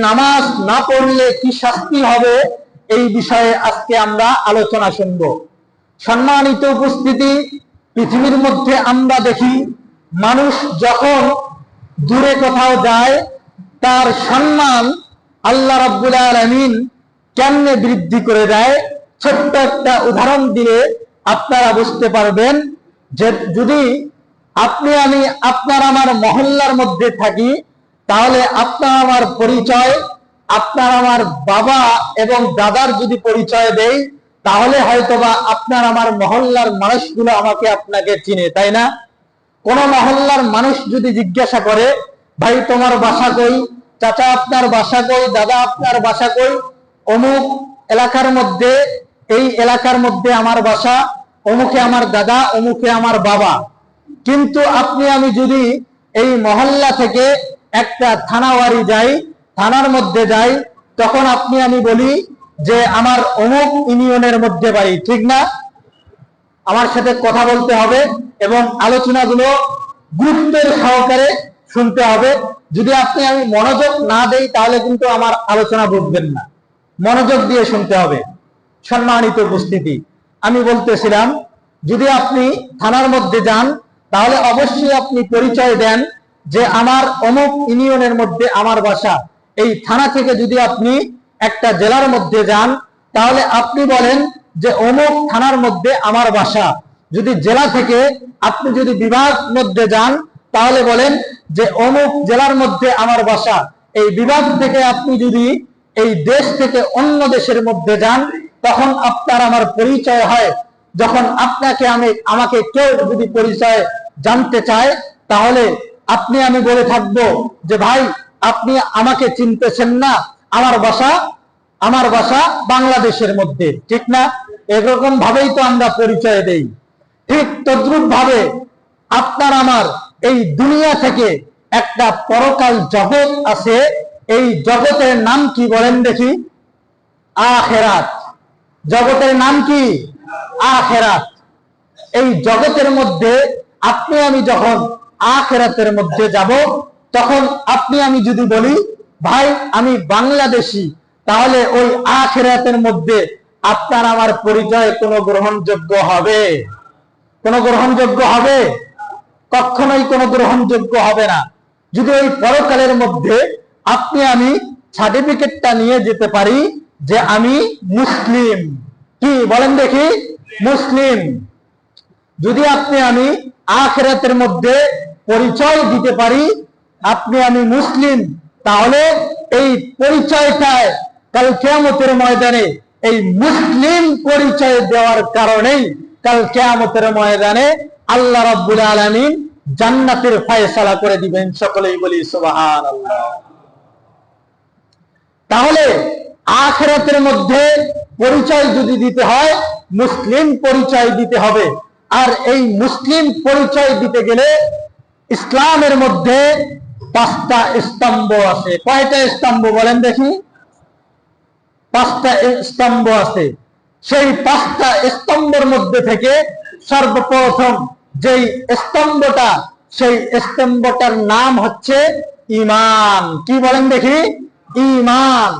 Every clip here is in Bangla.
নামাজ না পড়লে কি শাস্তি হবে এই বিষয়ে আজকে আমরা আলোচনা শুনব। সম্মানিত উপস্থিতি, পৃথিবীর মধ্যে আমরা দেখি মানুষ যখন দূরে কোথাও যায় তার সম্মান আল্লাহ রাব্বুল আলামিন কেমনে বৃদ্ধি করে দেয়। ছোট্ট একটা উদাহরণ দিলে আপনারা বুঝতে পারবেন যে যদি আপনি আমি আপনার আমার মহল্লার মধ্যে থাকি তাহলে আপনার আমার পরিচয়, আপনার আমার বাবা এবং দাদার যদি পরিচয় দেই তাহলে হয়তোবা আপনার আমার মহল্লার মানুষগুলো আমাকে আপনাকে চিনে, তাই না? কোন মহল্লার মানুষ যদি জিজ্ঞাসা করে, ভাই তোমার বাসা কই, চাচা আপনার বাসা কই, দাদা আপনার বাসা কই, অমুক এলাকার মধ্যে, এই এলাকার মধ্যে আমার বাসা, অমুকে আমার দাদা, অমুকে আমার বাবা। কিন্তু আপনি আমি যদি এই মহল্লা থেকে একটা থানাওয়ারি যাই, থানার মধ্যে যাই, তখন আপনি আমি বলি যে আমার অমুক ইউনিয়নের মধ্যে বাড়ি, ঠিক না? আমার সাথে কথা বলতে হবে এবং আলোচনাগুলো গুরুত্বের সহকারে শুনতে হবে। যদি আপনি আমি মনোযোগ না দেই তাহলে কিন্তু আমার আলোচনা বুঝবেন না, মনোযোগ দিয়ে শুনতে হবে। সম্মানিত উপস্থিতি, আমি বলতেছিলাম যদি আপনি থানার মধ্যে যান তাহলে অবশ্যই আপনি পরিচয় দেন যে আমার অমুক ইউনিয়নের মধ্যে আমার বাসা। এই থানা থেকে যদি আপনি একটা জেলার মধ্যে যান তাহলে আপনি বলেন যে অমুক থানার মধ্যে আমার বাসা। যদি জেলা থেকে আপনি যদি বিভাগ মধ্যে যান তাহলে বলেন যে অমুক জেলার মধ্যে আমার বাসা। এই বিভাগ থেকে আপনি যদি এই দেশ থেকে অন্য দেশের মধ্যে যান তখন আপনার আমার পরিচয় হয়। যখন আপনাকে আমাকে কেউ যদি পরিচয় জানতে চায় তাহলে আপনি আমি বলে থাকবো যে ভাই আপনি আমাকে চিনতেছেন না, আমার বাসা বাংলাদেশের মধ্যে, ঠিক না? এরকম ভাবেই তো আমরা পরিচয় দেই। ঠিক তদ্রুপ ভাবে আপনার আমার এই দুনিয়া থেকে একটা পরকাল জগৎ আছে। এই জগতের নাম কি বলেন দেখি? আখিরাত। জগতের নাম কি? আখিরাত। এই জগতের মধ্যে আপনি আমি যখন আখিরাতের মধ্যে যাব তখন আপনি আমি যদি বলি ভাই আমি বাংলাদেশি, তাহলে ওই আখিরাতের মধ্যে আপনার আমার পরিচয় কোনো গ্রহণযোগ্য হবে? কোনো গ্রহণযোগ্য হবে? কখনোই কোনো গ্রহণযোগ্য হবে না। যদি ওই পরকালের মধ্যে আপনি আমি সার্টিফিকেটটা নিয়ে যেতে পারি যে আমি মুসলিম, কি বলেন দেখি? মুসলিম। যদি আপনি আমি আখিরাতের মধ্যে পরিচয় দিতে পারি আপনি আমি মুসলিম, তাহলে এই পরিচয়টায় কাল কিয়ামতের ময়দানে এই মুসলিম পরিচয় দেওয়ার কারণেই কাল কিয়ামতের ময়দানে আল্লাহ রাব্বুল আলামিন জান্নাতের ফয়সালা করে দিবেন। সকলেই বলি সুবহানাল্লাহ। তাহলে আখিরাতের মধ্যে পরিচয় যদি দিতে হয় মুসলিম পরিচয় দিতে হবে। আর এই মুসলিম পরিচয় দিতে গেলে ইসলামের মধ্যে 5টা স্তম্ভ আছে। কয়টা স্তম্ভ বলেন দেখি? 5টা স্তম্ভ আছে। সেই 5টা স্তম্ভের মধ্যে থেকে সর্বপ্রথম যেই স্তম্ভটা, সেই স্তম্ভটার নাম হচ্ছে ঈমান। কি বলেন দেখি? ঈমান।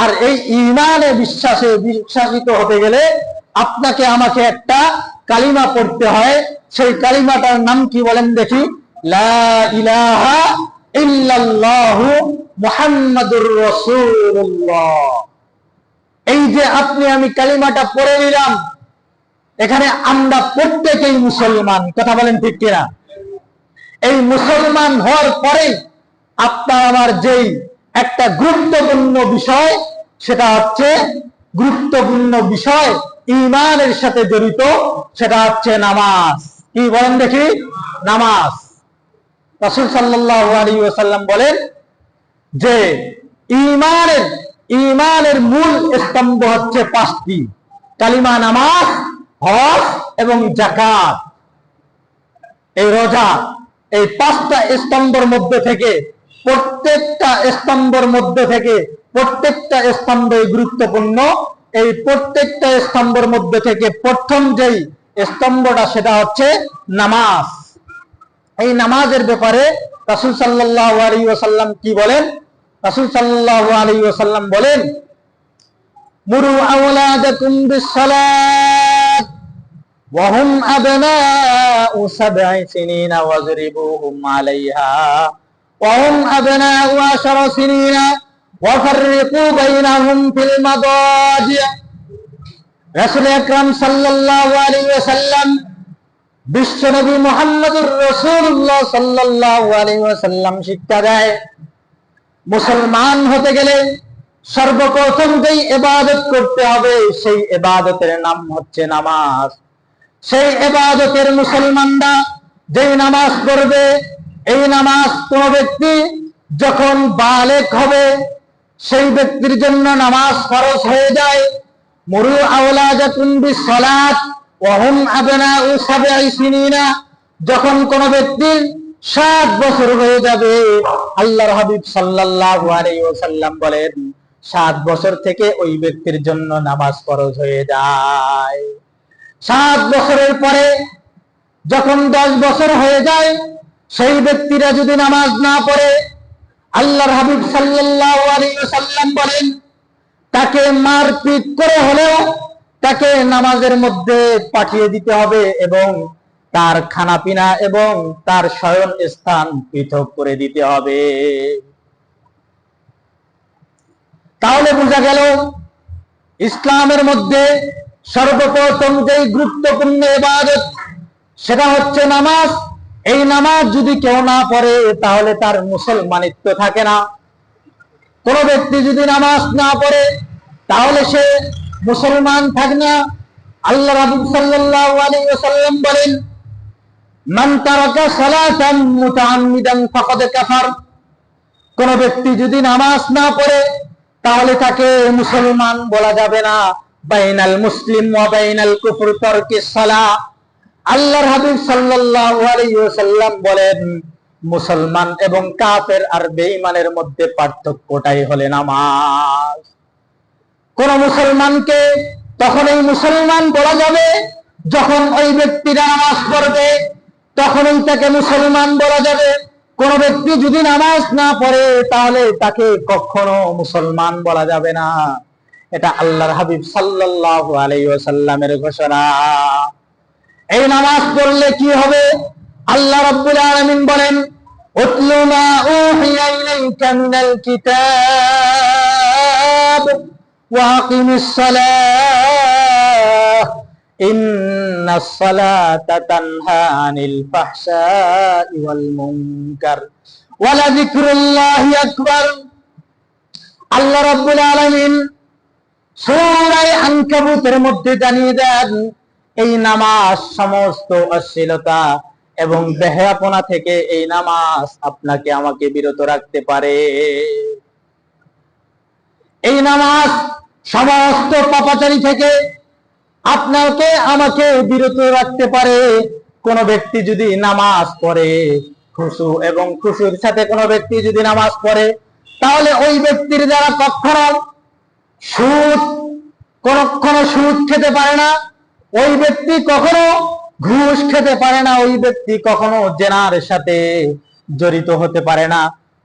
আর এই ঈমানে বিশ্বাসিত হতে গেলে আপনাকে আমাকে একটা কালিমা পড়তে হয়। সেই কালিমাটার নাম কি বলেন দেখি? লা ইলাহা ইল্লাল্লাহু মুহাম্মাদুর রাসূলুল্লাহ। এই যে আপনি আমি কালিমাটা পড়ে নিলাম, এখানে আমরা প্রত্যেকেই মুসলমান। কথা বলেন ঠিক কিনা? এই মুসলমান হওয়ার পরে আপনার আমার যেই একটা গুরুত্বপূর্ণ বিষয়, সেটা হচ্ছে গুরুত্বপূর্ণ বিষয় ঈমানের সাথে জড়িত, সেটা হচ্ছে নামাজ। কি বলেন দেখি? নামাজ। রাসূল সাল্লাল্লাহু আলাইহি ওয়াসাল্লাম বলেন যে ঈমানের মূল স্তম্ভ হচ্ছে 5টি: কালিমা, নামাজ, হজ এবং যাকাত, এই রোজা। এই 5টা স্তম্ভের মধ্যে থেকে প্রত্যেকটা স্তম্ভই গুরুত্বপূর্ণ। এই প্রত্যেকটা স্তম্ভের মধ্যে থেকে প্রথম যেই স্তম্ভটা সেটা হচ্ছে নামাজ। এই নামাজের ব্যাপারে রাসূল সাল্লাল্লাহু আলাইহি ওয়াসাল্লাম কি বলেন? রাসূল সাল্লাল্লাহু আলাইহি ওয়াসাল্লাম বলেন, মুরু আওলাদাকুম বিসসালাত ওয়া হুম আবনাউ সাব'i সিনিনা ওয়াজরিবুহুম আলাইহা ওয়া হুম আবনাউ 10 সিনিনা ওয়া ফাররিকু বাইনাহুম ফিল মাদাজি'। রাসূল আকরাম সাল্লাল্লাহু আলাইহি ওয়াসাল্লাম বিশ্বনবী মুহাম্মদুর রাসূলুল্লাহ সাল্লাল্লাহু আলাইহি ওয়াসাল্লাম শিক্ষা দেয়, মুসলমান হতে গেলে সর্বপ্রথম যেই ইবাদত করতে হবে সেই ইবাদতের নাম হচ্ছে নামাজ। সেই ইবাদতের মুসলমানরা যেই নামাজ পড়বে, এই নামাজ কোন ব্যক্তি যখন বালেগ হবে সেই ব্যক্তির জন্য নামাজ ফরজ হয়ে যায়। মুরু আওলাদাকুম বিসসালাত ওয়া হুম আবনাউ সাব'i সিনিনা, যখন কোন ব্যক্তির 7 বছর হয়ে যাবে, আল্লাহর হাবিব সাল্লাল্লাহু আলাইহি ওয়াসাল্লাম বলেন 7 বছর থেকে ওই ব্যক্তির জন্য নামাজ ফরজ হয়ে যায়। 7 বছরের পরে যখন 10 বছর হয়ে যায়, সেই ব্যক্তিরা যদি নামাজ না পড়ে, আল্লাহর হাবিব সাল্লাল্লাহু আলাইহি ওয়াসাল্লাম বলেন তাকে মারপিট করে হলেও তাকে নামাজের মধ্যে পাঠিয়ে দিতে হবে এবং তার খানাপিনা এবং তার শয়ন স্থান পৃথক করে দিতে হবে। তাহলে বোঝা গেল ইসলামের মধ্যে সর্বপ্রথম যেই গুরুত্বপূর্ণ ইবাদত সেটা হচ্ছে নামাজ। এই নামাজ যদি কেউ না পড়ে তাহলে তার মুসলমানিত্ব থাকে না। কোন ব্যক্তি যদি নামাজ না পড়ে তাহলে সে মুসলমান থাকে না। আল্লাহ রাসূল সাল্লাল্লাহু আলাইহি ওয়াসাল্লাম বলেন, মান তারাকা সালাতান মুতাআম্মিদান ফাকাদ কাফার। কোন ব্যক্তি যদি নামাজ না পড়ে তাহলে তাকে মুসলমান বলা যাবে না। বাইনাল মুসলিম ওয়া বাইনাল কুফর তারকিস সালাহ। আল্লাহর হাবিব সাল্লাল্লাহু আলাইহি ওয়াসাল্লাম বলেন, মুসলমান এবং কাফের আর বেঈমানের মধ্যে পার্থক্যটাই হলো নামাজ। কোন মুসলমানকে তখনই মুসলমান বলা যাবে যখন ওই ব্যক্তিরা নামাজ পড়বে, তখনই তাকে মুসলমান বলা যাবে। কোন ব্যক্তি যদি নামাজ না পড়ে তাহলে তাকে কখনো মুসলমান বলা যাবে না। এটা আল্লাহর হাবিব সাল্লাল্লাহু আলাইহি ওয়াসাল্লামের ঘোষণা। এই নামাজ পড়লে কি হবে? আল্লাহ রাব্বুল আলামিন বলেন, উতলু মা উহিয়া ইলাইকা মিনাল কিতাব ওয়া আকিমিস সালাহ ইন্নাস সালাতা তানহা আনিল ফাহশাই ওয়াল মুনকার ওয়া লাযিকরুল্লাহি আকবার। আল্লাহ রাব্বুল আলামিন সূরা আনকাবুতের মধ্যে জানিয়ে দেন, এই নামাজ সমস্ত অশ্লীলতা এবং বেহায়াপনা থেকে এই নামাজ আপনাকে আমাকে বিরত রাখতে পারে। এই নামাজ সমস্ত পাপাচারী থেকে আপনাকে আমাকে বিরত রাখতে পারে। কোন ব্যক্তি যদি নামাজ পড়ে খুশু এবং খুশুর সাথে কোন ব্যক্তি যদি নামাজ পড়ে তাহলে ওই ব্যক্তির দ্বারা কখনো সুদ খেতে পারে না, ওই ব্যক্তি কখনো ঘুষ খেতে পারে না, ওই ব্যক্তি কখনো জেনার সাথে জড়িত হতে পারে না,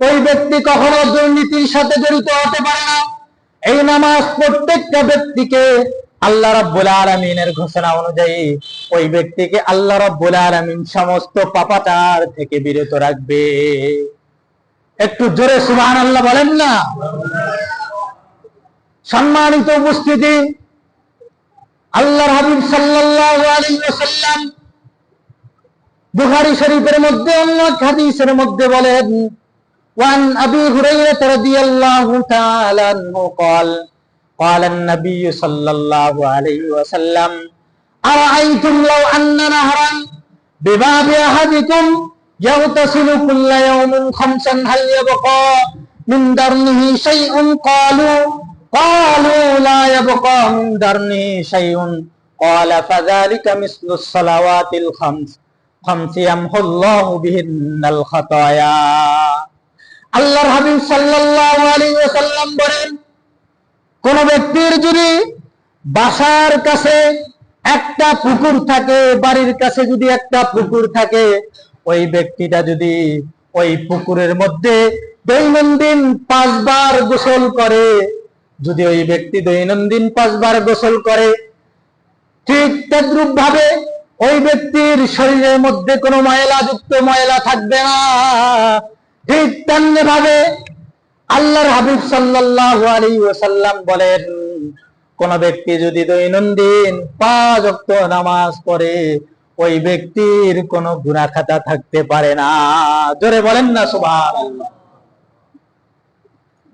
ওই ব্যক্তি কখনো দুর্নীতির সাথে জড়িত হতে পারে না। এই নামাজ প্রত্যেকটা ব্যক্তিকে আল্লাহ রাব্বুল আলামিনের ঘোষণা অনুযায়ী ওই ব্যক্তিকে আল্লাহ রাব্বুল আলামিন সমস্ত পাপাচার থেকে বিরত রাখবে। একটু জোরে সুবহানাল্লাহ বলেন না। সম্মানিত উপস্থিতি, আল্লাহর হাবিব সাল্লাল্লাহু আলাইহি ওয়াসাল্লাম বুখারী শরীফের মধ্যে অন্য হাদিসের মধ্যে বলেন, ওয়ান আবি হুরায়রা রাদিয়াল্লাহু তাআলা আনহু قال قال النبي صلى الله عليه وسلم أرأيتم لو أن نهرا بباب أحدكم يغتسل كل يوم خمسا هل يبقى من درنه شيء؟ قالوا لا يبقى من درنه شيء قال فذلك مثل الصلوات الخمس يمحو الله بهن الخطايا। আল্লাহর হাবিব সাল্লাল্লাহু আলাইহি ওয়াসাল্লাম বলেন, কোন ব্যক্তির যদি বাসার কাছে একটা পুকুর থাকে, বাড়ির কাছে যদি একটা পুকুর থাকে, ওই ব্যক্তিটা যদি ওই পুকুরের মধ্যে দৈনন্দিন 5 বার গোসল করে, যদি ওই ব্যক্তি দৈনন্দিন 5 বার গোসল করে, ঠিক তদ্রূপ ভাবে ওই ব্যক্তির শরীরের মধ্যে কোনো ময়লাযুক্ত ময়লা থাকবে না। ঠিক তেমনি ভাবে আল্লাহর হাবিব সাল্লাল্লাহু আলাইহি ওয়াসাল্লাম বলেন, কোন ব্যক্তি যদি দৈনন্দিন 5 ওয়াক্ত নামাজ পড়ে, ওই ব্যক্তির কোনো গুনাহ খাতা থাকতে পারে না। জোরে বলেন না সুবহানাল্লাহ।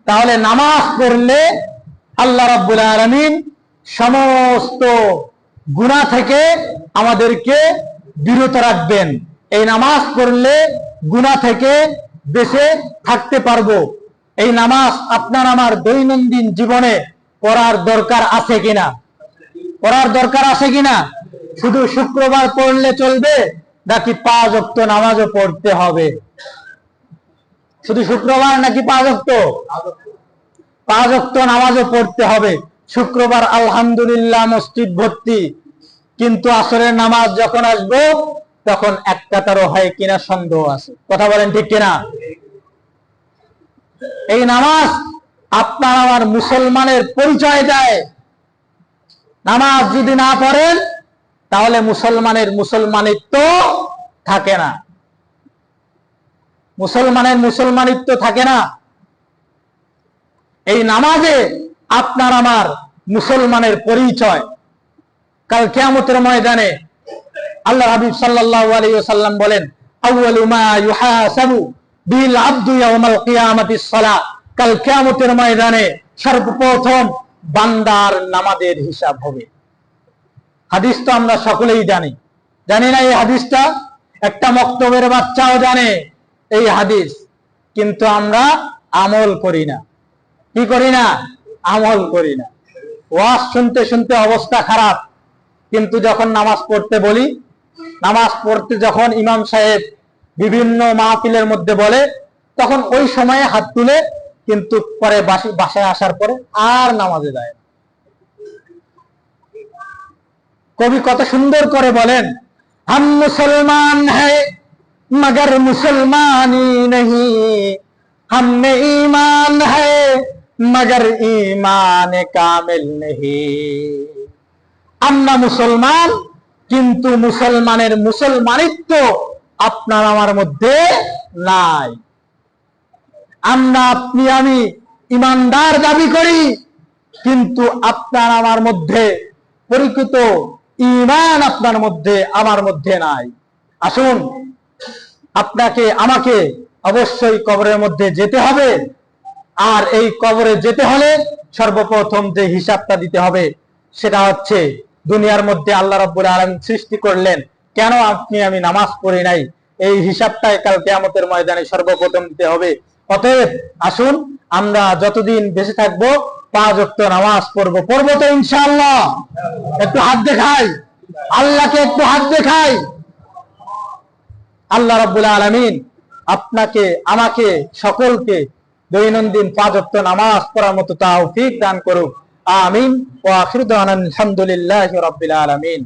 তাহলে নামাজ পড়লে আল্লাহ রাব্বুল আলামিন সমস্ত গুনাহ থেকে আমাদেরকে বিরত রাখবেন। এই নামাজ পড়লে গুনাহ থেকে বেঁচে থাকতে পারবো। এই নামাজ আপনার আমার দৈনন্দিন জীবনে পড়ার দরকার আছে কিনা? পড়ার দরকার আছে কিনা? শুধু শুক্রবার পড়লে চলবে নাকি 5 ওয়াক্ত নামাজও পড়তে হবে? শুধু শুক্রবার নাকি 5 ওয়াক্ত? 5 ওয়াক্ত নামাজও পড়তে হবে। শুক্রবার আলহামদুলিল্লাহ মসজিদ ভর্তি, কিন্তু আসরের নামাজ যখন আসবো তখন এক কাতারও হয় কিনা সন্দেহ আছে। কথা বলেন ঠিক কিনা? এই নামাজ আপনার আমার মুসলমানের পরিচয় দেয়। নামাজ যদি না পড়েন তাহলে মুসলমানের মুসলমানিত্ব থাকে না। মুসলমানের মুসলমানিত্ব থাকে না। এই নামাজে আপনার আমার মুসলমানের পরিচয়। কাল কিয়ামতের ময়দানে আল্লাহ হাবিব সাল্লাল্লাহু আলাইহি ওয়াসাল্লাম বলেন, আউয়ালু মা ইউহাসাবু বিল আবদু ইয়াউমাল কিয়ামাতিস সালাহ। কাল কিয়ামতের ময়দানে সর্বপ্রথম বান্দার নামাজের হিসাব হবে। হাদিস তো আমরা সকলেই জানি, জানি না এই হাদিসটা? একটা মক্তবের বাচ্চাও জানে এই হাদিস, কিন্তু আমরা আমল করি না। কি করি না? আমল করি না। ওয়াজ শুনতে শুনতে অবস্থা খারাপ, কিন্তু যখন নামাজ পড়তে বলি, নামাজ পড়তে যখন ইমাম সাহেব বিভিন্ন মাহফিলের মধ্যে বলে, তখন ওই সময়ে হাত তুলে, কিন্তু পরে বাসায় আসার পরে আর নামাজে যায়। কবি কত সুন্দর করে বলেন, হাম মুসলমান হ্যায় মগর মুসলমানি নহি, হাম মে ঈমান হ্যায় মগর ঈমান কামিল নহি। আমরা মুসলমান, কিন্তু মুসলমানের মুসলমানিত্ব আপনার আমার মধ্যে নাই। আমরা আপনি আমি ইমানদার দাবি করি, কিন্তু আপনার আমার মধ্যে পরিচিত ঈমান আপনার মধ্যে আমার মধ্যে নাই। আসুন, আপনাকে আমাকে অবশ্যই কবরের মধ্যে যেতে হবে। আর এই কবরে যেতে হলে সর্বপ্রথম যে হিসাবটা দিতে হবে সেটা হচ্ছে, দুনিয়ার মধ্যে আল্লাহ রাব্বুল আলামিন সৃষ্টি করলেন, কেন আপনি আমি নামাজ পড়ি নাই? এই হিসাবটাই কাল কিয়ামতের ময়দানে সর্বপ্রথম দিতে হবে। অতএব আসুন, আমরা যতদিন বেঁচে থাকবো 5 ওয়াক্ত নামাজ পড়বো। পড়বো তো ইনশাআল্লাহ? একটু হাত দেখাই, আল্লাহকে একটু হাত দেখাই। আল্লাহ রাব্বুল আলামিন আপনাকে আমাকে সকলকে দৈনন্দিন 5 ওয়াক্ত নামাজ পড়ার মতো তৌফিক দান করুক। আমিন। ওয়া আখিরু দাওয়ানা আলহামদুলিল্লাহি রাব্বিল আলামিন।